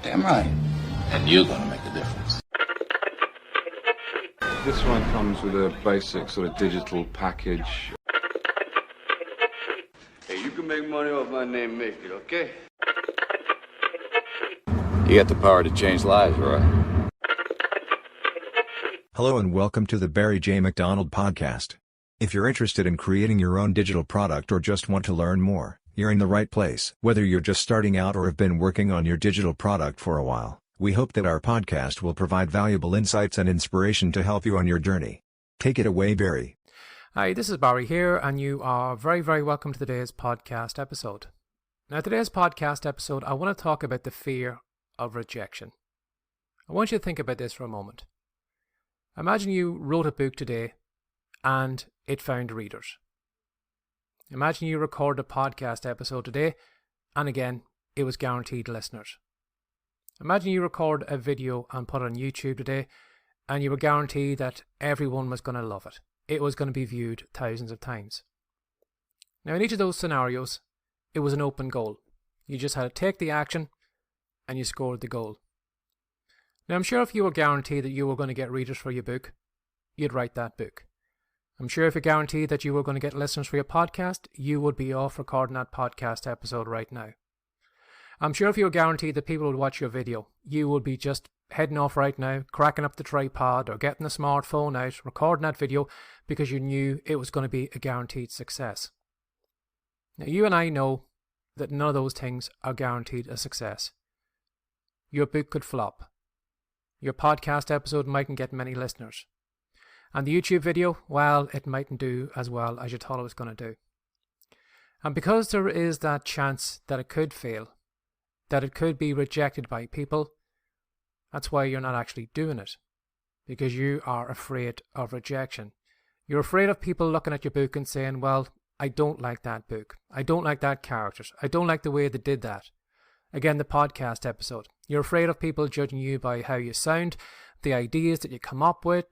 Damn right. And you're gonna make a difference. This one comes with a basic sort of digital package. Hey, you can make money off my name, make it, okay? You got the power to change lives, right? Hello and welcome to the Barry J. McDonald podcast. If you're interested in creating your own digital product or just want to learn more, you're in the right place. Whether you're just starting out or have been working on your digital product for a while, we hope that our podcast will provide valuable insights and inspiration to help you on your journey. Take it away, Barry. Hi, this is Barry here, and you are very, very welcome to today's podcast episode. Now, today's podcast episode, I want to talk about the fear of rejection. I want you to think about this for a moment. Imagine you wrote a book today and it found readers. Imagine you recorded a podcast episode today and again, it was guaranteed listeners. Imagine you record a video and put it on YouTube today and you were guaranteed that everyone was going to love it. It was going to be viewed thousands of times. Now, in each of those scenarios, it was an open goal. You just had to take the action and you scored the goal. Now, I'm sure if you were guaranteed that you were going to get readers for your book, you'd write that book. I'm sure if you're guaranteed that you were going to get listeners for your podcast, you would be off recording that podcast episode right now. I'm sure if you were guaranteed that people would watch your video, you would be just heading off right now, cracking up the tripod or getting the smartphone out, recording that video because you knew it was going to be a guaranteed success. Now, you and I know that none of those things are guaranteed a success. Your book could flop. Your podcast episode mightn't get many listeners. And the YouTube video, well, it mightn't do as well as you thought it was going to do. And because there is that chance that it could fail, that it could be rejected by people, that's why you're not actually doing it. Because you are afraid of rejection. You're afraid of people looking at your book and saying, well, I don't like that book. I don't like that characters. I don't like the way they did that. Again, the podcast episode. You're afraid of people judging you by how you sound, the ideas that you come up with,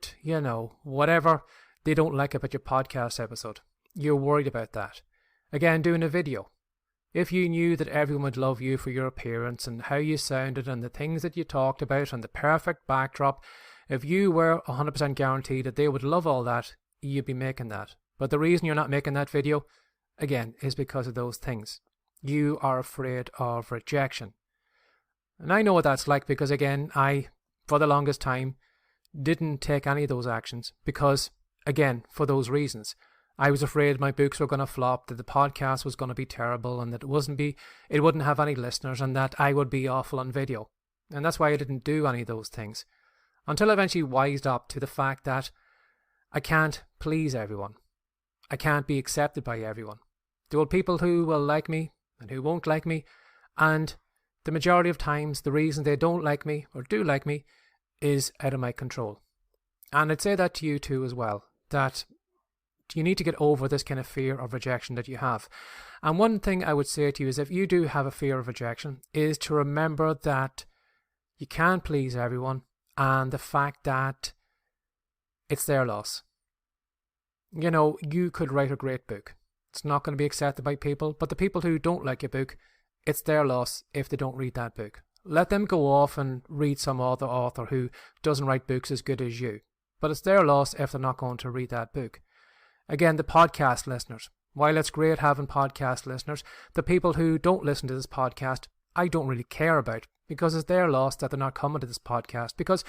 whatever they don't like about your podcast episode. You're worried about that. Again, doing a video. If you knew that everyone would love you for your appearance and how you sounded and the things that you talked about and the perfect backdrop, if you were 100% guaranteed that they would love all that, you'd be making that. But the reason you're not making that video, again, is because of those things. You are afraid of rejection. And I know what that's like because, again, I, for the longest time, didn't take any of those actions because, again, for those reasons. I was afraid my books were going to flop, that the podcast was going to be terrible and that it wouldn't have any listeners and that I would be awful on video. And that's why I didn't do any of those things. Until I eventually wised up to the fact that I can't please everyone. I can't be accepted by everyone. There will be people who will like me and who won't like me, and the majority of times the reason they don't like me or do like me is out of my control. And I'd say that to you too as well, that you need to get over this kind of fear of rejection that you have. And one thing I would say to you is if you do have a fear of rejection is to remember that you can't please everyone and the fact that it's their loss. You could write a great book. It's not going to be accepted by people, but the people who don't like your book, it's their loss if they don't read that book. Let them go off and read some other author who doesn't write books as good as you. But it's their loss if they're not going to read that book. Again, the podcast listeners. While it's great having podcast listeners, the people who don't listen to this podcast, I don't really care about because it's their loss that they're not coming to this podcast because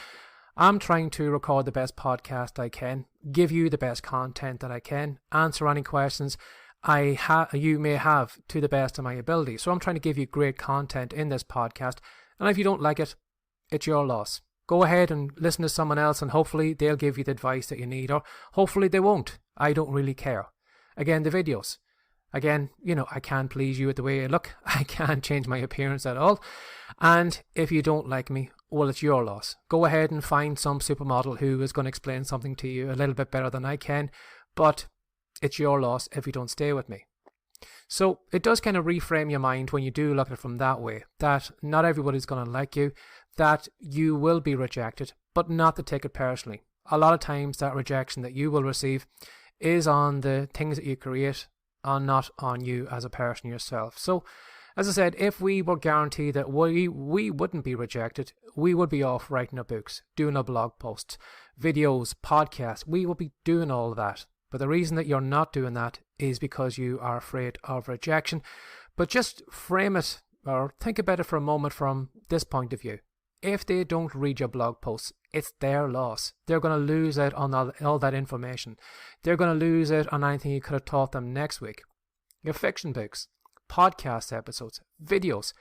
I'm trying to record the best podcast I can, give you the best content that I can, answer any questions you may have to the best of my ability. So I'm trying to give you great content in this podcast. And if you don't like it, it's your loss. Go ahead and listen to someone else and hopefully they'll give you the advice that you need, or hopefully they won't. I don't really care. Again, the videos. Again, I can't please you with the way I look. I can't change my appearance at all. And if you don't like me, well, it's your loss. Go ahead and find some supermodel who is going to explain something to you a little bit better than I can. But it's your loss if you don't stay with me. So it does kind of reframe your mind when you do look at it from that way, that not everybody's going to like you, that you will be rejected, but not to take it personally. A lot of times that rejection that you will receive is on the things that you create, and not on you as a person yourself. So As I said, if we were guaranteed that we wouldn't be rejected, we would be off writing our books, doing our blog posts, videos, podcasts. We would be doing all of that. But the reason that you're not doing that is because you are afraid of rejection. But just frame it or think about it for a moment from this point of view. If they don't read your blog posts, it's their loss. They're going to lose out on all that information. They're going to lose out on anything you could have taught them next week. Your fiction books, podcast episodes, videos.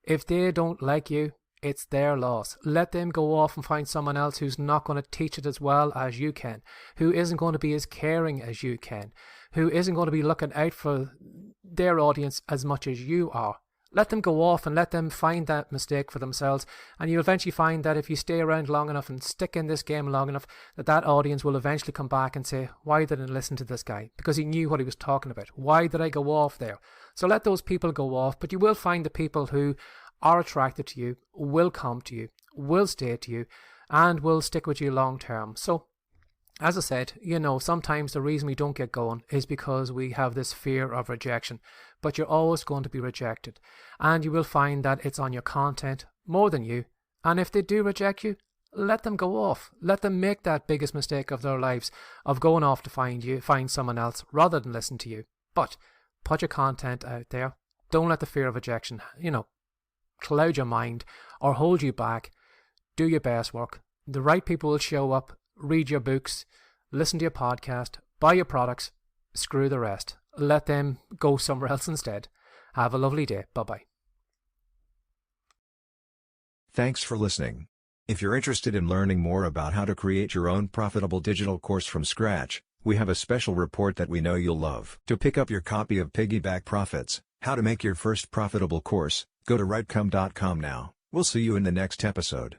If they don't like you, it's their loss. Let them go off and find someone else who's not going to teach it as well as you can, who isn't going to be as caring as you can, who isn't going to be looking out for their audience as much as you are. Let them go off and let them find that mistake for themselves, and you'll eventually find that if you stay around long enough and stick in this game long enough, that audience will eventually come back and say, why didn't I listen to this guy? Because he knew what he was talking about. Why did I go off there? So let those people go off, but you will find the people who are attracted to you, will come to you, will stay to you, and will stick with you long term. So, as I said, sometimes the reason we don't get going is because we have this fear of rejection. But you're always going to be rejected. And you will find that it's on your content more than you. And if they do reject you, let them go off. Let them make that biggest mistake of their lives of going off to find someone else rather than listen to you. But put your content out there. Don't let the fear of rejection, cloud your mind or hold you back. Do your best work. The right people will show up, read your books, listen to your podcast, buy your products. Screw the rest. Let them go somewhere else instead. Have a lovely day. Bye-bye. Thanks for listening. If you're interested in learning more about how to create your own profitable digital course from scratch, we have a special report that we know you'll love. To pick up your copy of Piggyback Profits, How to Make Your First Profitable Course, go to writecome.com now. We'll see you in the next episode.